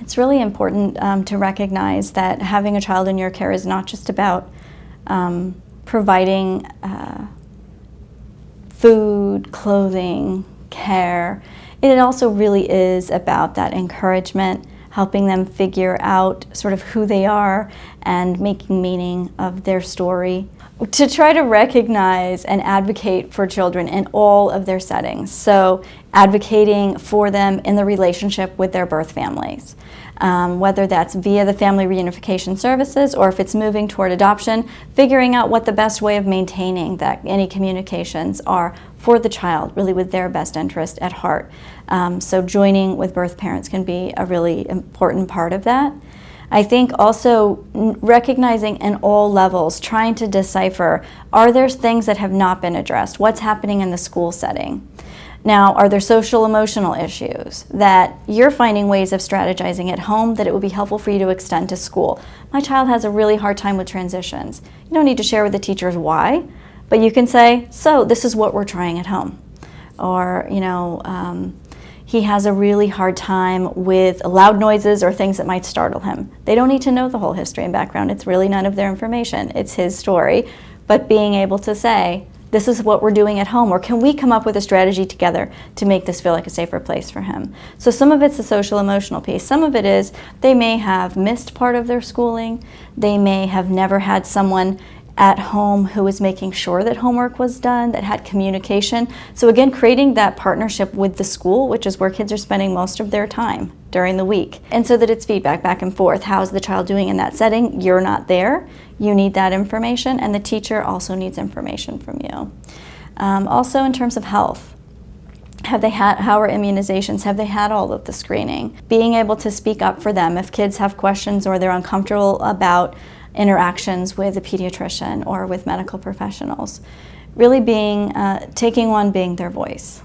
It's really important to recognize that having a child in your care is not just about providing food, clothing, care. It also really is about that encouragement, helping them figure out sort of who they are and making meaning of their story. To try to recognize and advocate for children in all of their settings. So advocating for them in the relationship with their birth families. Whether that's via the family reunification services or if it's moving toward adoption, figuring out what the best way of maintaining that any communications are for the child, really with their best interest at heart. So joining with birth parents can be a really important part of that. I think also recognizing in all levels, trying to decipher, are there things that have not been addressed? What's happening in the school setting? Now, are there social emotional issues that you're finding ways of strategizing at home that it would be helpful for you to extend to school? My child has a really hard time with transitions. You don't need to share with the teachers why, but you can say, so this is what we're trying at home. Or, he has a really hard time with loud noises or things that might startle him. They don't need to know the whole history and background. It's really none of their information. It's his story. But being able to say, this is what we're doing at home, or can we come up with a strategy together to make this feel like a safer place for him? So some of it's the social emotional piece. Some of it is they may have missed part of their schooling. They may have never had someone at home who was making sure that homework was done, that had communication. So again, creating that partnership with the school, which is where kids are spending most of their time during the week. And so that it's feedback back and forth. How's the child doing in that setting? You're not there. You need that information, and the teacher also needs information from you. Also in terms of health, how are immunizations? Have they had all of the screening? Being able to speak up for them if kids have questions or they're uncomfortable about interactions with a pediatrician or with medical professionals. Really being, taking being their voice.